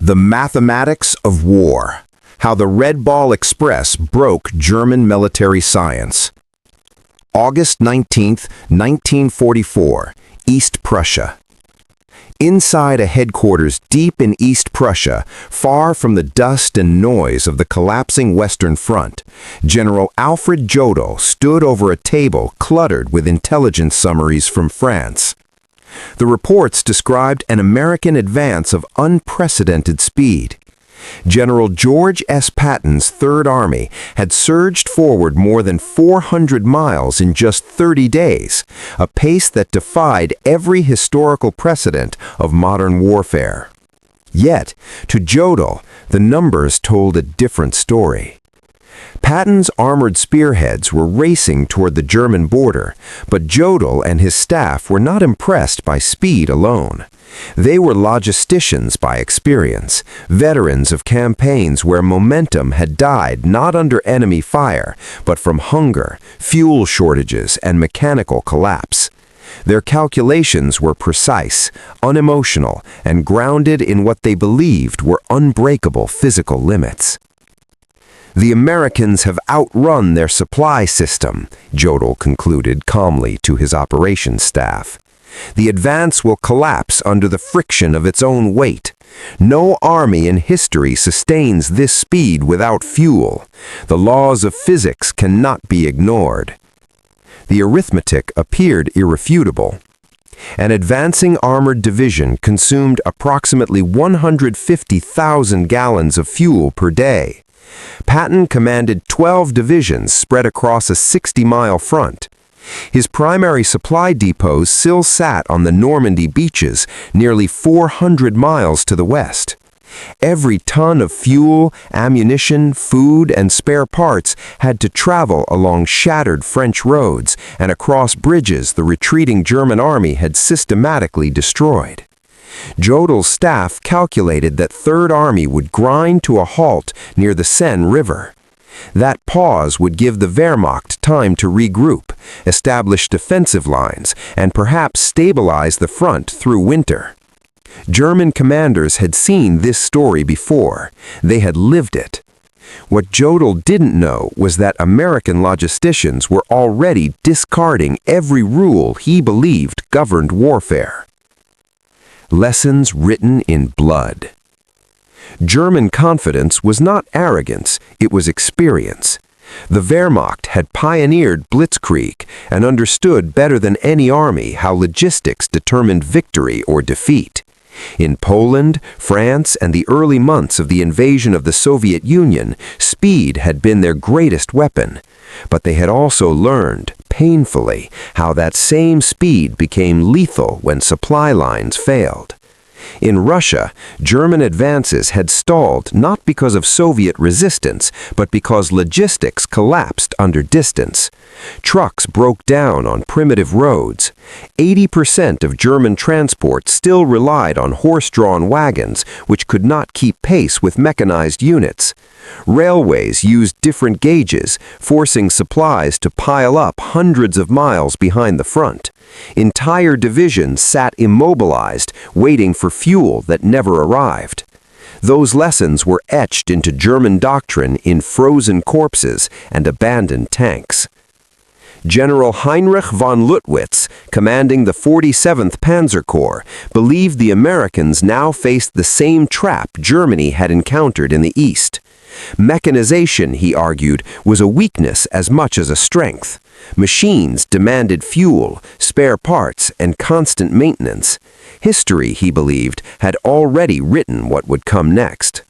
The Mathematics of War. How the Red Ball Express broke German military science. August 19, 1944, East Prussia. Inside a headquarters deep in East Prussia, far from the dust and noise of the collapsing Western Front, General Alfred Jodl stood over a table cluttered with intelligence summaries from France. The reports described an American advance of unprecedented speed. General George S. Patton's Third Army had surged forward more than 400 miles in just 30 days, a pace that defied every historical precedent of modern warfare. Yet, to Jodl, the numbers told a different story. Patton's armored spearheads were racing toward the German border, but Jodl and his staff were not impressed by speed alone. They were logisticians by experience, veterans of campaigns where momentum had died not under enemy fire, but from hunger, fuel shortages, and mechanical collapse. Their calculations were precise, unemotional, and grounded in what they believed were unbreakable physical limits. "The Americans have outrun their supply system," Jodl concluded calmly to his operations staff. "The advance will collapse under the friction of its own weight. No army in history sustains this speed without fuel. The laws of physics cannot be ignored." The arithmetic appeared irrefutable. An advancing armored division consumed approximately 150,000 gallons of fuel per day. Patton commanded 12 divisions spread across a 60-mile front. His primary supply depots still sat on the Normandy beaches, nearly 400 miles to the west. Every ton of fuel, ammunition, food, and spare parts had to travel along shattered French roads and across bridges the retreating German army had systematically destroyed. Jodl's staff calculated that Third Army would grind to a halt near the Seine River. That pause would give the Wehrmacht time to regroup, establish defensive lines, and perhaps stabilize the front through winter. German commanders had seen this story before. They had lived it. What Jodl didn't know was that American logisticians were already discarding every rule he believed governed warfare. Lessons written in blood. German confidence was not arrogance, it was experience. The Wehrmacht had pioneered blitzkrieg and understood better than any army how logistics determined victory or defeat. In Poland, France, and the early months of the invasion of the Soviet Union, speed had been their greatest weapon. But they had also learned, painfully, how that same speed became lethal when supply lines failed. In Russia, German advances had stalled not because of Soviet resistance, but because logistics collapsed under distance. Trucks broke down on primitive roads. 80% of German transport still relied on horse-drawn wagons, which could not keep pace with mechanized units. Railways used different gauges, forcing supplies to pile up hundreds of miles behind the front. Entire divisions sat immobilized, waiting for fuel that never arrived. Those lessons were etched into German doctrine in frozen corpses and abandoned tanks. General Heinrich von Luttwitz, commanding the 47th Panzer Corps, believed the Americans now faced the same trap Germany had encountered in the East. Mechanization, he argued, was a weakness as much as a strength. Machines demanded fuel, spare parts, and constant maintenance. History, he believed, had already written what would come next.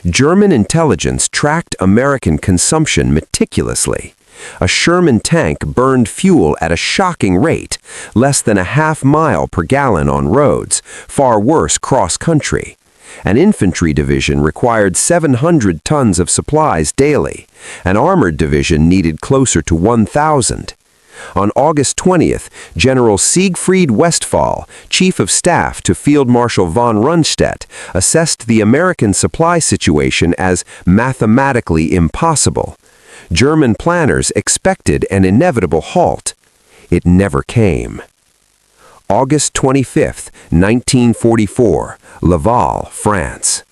German intelligence tracked American consumption meticulously. A Sherman tank burned fuel at a shocking rate, less than a half-mile per gallon on roads, far worse cross-country. An infantry division required 700 tons of supplies daily. An armored division needed closer to 1,000. On August 20th, General Siegfried Westphal, Chief of Staff to Field Marshal von Rundstedt, assessed the American supply situation as mathematically impossible. German planners expected an inevitable halt. It never came. August 25, 1944, Laval, France.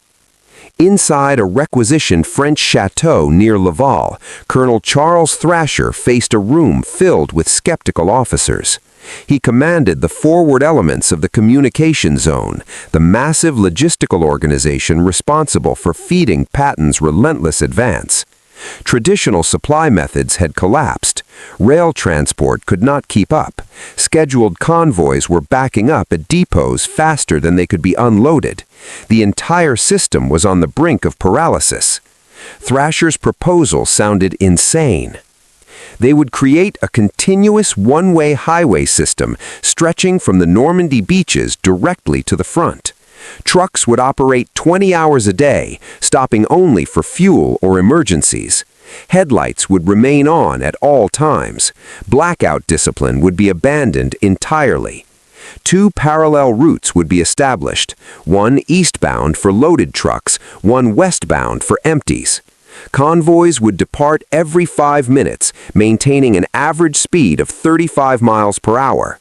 Inside a requisitioned French chateau near Laval, Colonel Charles Thrasher faced a room filled with skeptical officers. He commanded the forward elements of the communication zone, the massive logistical organization responsible for feeding Patton's relentless advance. Traditional supply methods had collapsed. Rail transport could not keep up. Scheduled convoys were backing up at depots faster than they could be unloaded. The entire system was on the brink of paralysis. Thrasher's proposal sounded insane. They would create a continuous one-way highway system stretching from the Normandy beaches directly to the front. Trucks would operate 20 hours a day, stopping only for fuel or emergencies. Headlights would remain on at all times. Blackout discipline would be abandoned entirely. 2 parallel routes would be established, one eastbound for loaded trucks, one westbound for empties. Convoys would depart every 5 minutes, maintaining an average speed of 35 miles per hour.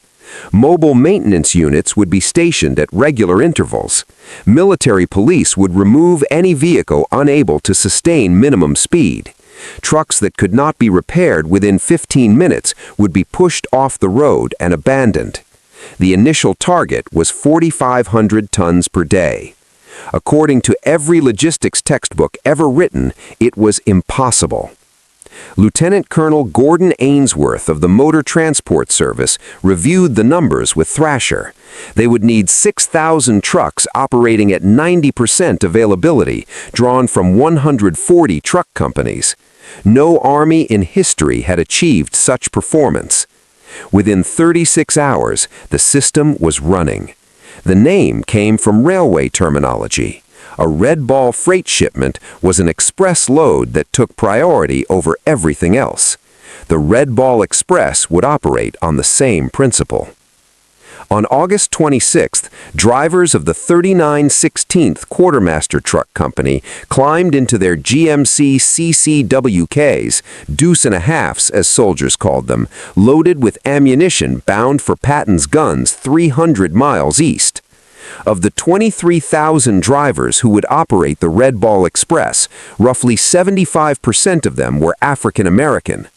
Mobile maintenance units would be stationed at regular intervals. Military police would remove any vehicle unable to sustain minimum speed. Trucks that could not be repaired within 15 minutes would be pushed off the road and abandoned. The initial target was 4,500 tons per day. According to every logistics textbook ever written, it was impossible. Lieutenant Colonel Gordon Ainsworth of the Motor Transport Service reviewed the numbers with Thrasher. They would need 6,000 trucks operating at 90% availability, drawn from 140 truck companies. No army in history had achieved such performance. Within 36 hours, the system was running. The name came from railway terminology. A red ball freight shipment was an express load that took priority over everything else. The Red Ball Express would operate on the same principle. On August 26th, drivers of the 3916th Quartermaster Truck Company climbed into their GMC CCWKs, deuce and a halfs as soldiers called them, loaded with ammunition bound for Patton's guns 300 miles east. Of the 23,000 drivers who would operate the Red Ball Express, roughly 75% of them were African American.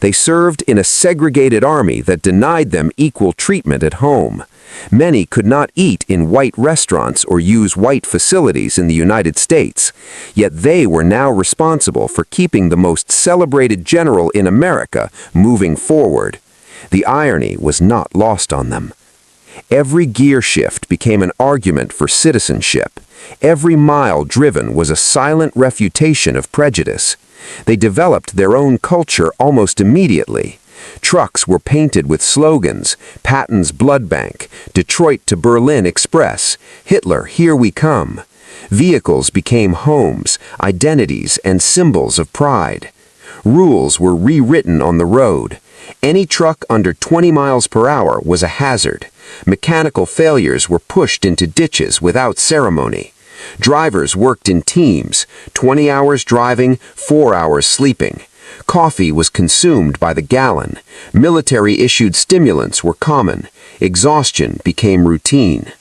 They served in a segregated army that denied them equal treatment at home. Many could not eat in white restaurants or use white facilities in the United States, yet they were now responsible for keeping the most celebrated general in America moving forward. The irony was not lost on them. Every gear shift became an argument for citizenship. Every mile driven was a silent refutation of prejudice. They developed their own culture almost immediately. Trucks were painted with slogans: Patton's Blood Bank, Detroit to Berlin Express, Hitler, here we come. Vehicles became homes, identities, and symbols of pride. Rules were rewritten on the road. Any truck under 20 miles per hour was a hazard. Mechanical failures were pushed into ditches without ceremony. Drivers worked in teams, 20 hours driving, 4 hours sleeping. Coffee was consumed by the gallon. Military-issued stimulants were common. Exhaustion became routine.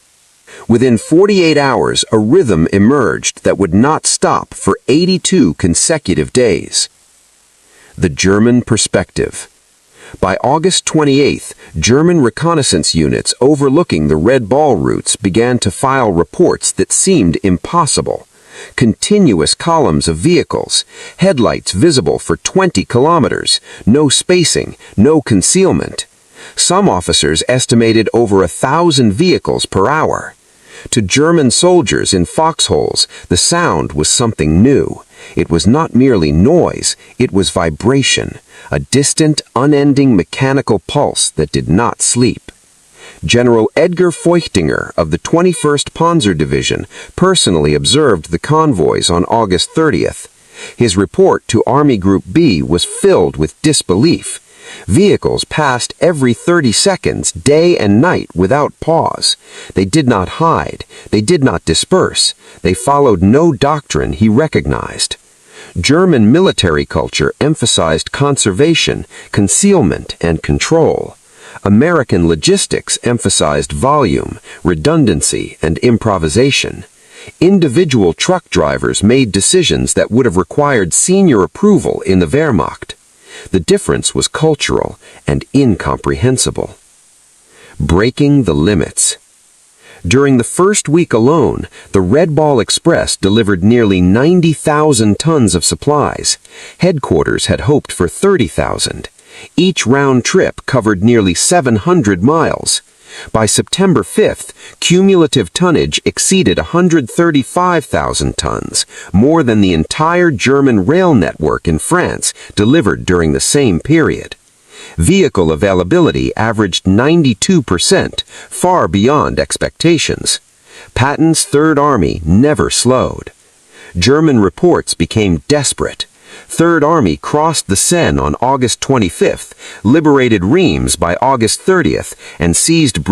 Within 48 hours, a rhythm emerged that would not stop for 82 consecutive days. The German perspective. By August 28th, German reconnaissance units overlooking the Red Ball routes began to file reports that seemed impossible. Continuous columns of vehicles, headlights visible for 20 kilometers, no spacing, no concealment. Some officers estimated over 1,000 vehicles per hour. To German soldiers in foxholes, the sound was something new. It was not merely noise, it was vibration, a distant, unending mechanical pulse that did not sleep. General Edgar Feuchtinger of the 21st Panzer Division personally observed the convoys on August 30th. His report to Army Group B was filled with disbelief. Vehicles passed every 30 seconds, day and night, without pause. They did not hide. They did not disperse. They followed no doctrine he recognized. German military culture emphasized conservation, concealment, and control. American logistics emphasized volume, redundancy, and improvisation. Individual truck drivers made decisions that would have required senior approval in the Wehrmacht. The difference was cultural and incomprehensible. Breaking the limits. During the first week alone, the Red Ball Express delivered nearly 90,000 tons of supplies. Headquarters had hoped for 30,000. Each round trip covered nearly 700 miles. By September 5th, cumulative tonnage exceeded 135,000 tons, more than the entire German rail network in France delivered during the same period. Vehicle availability averaged 92%, far beyond expectations. Patton's Third Army never slowed. German reports became desperate. Third Army crossed the Seine on August 25th, liberated Reims by August 30th, and seized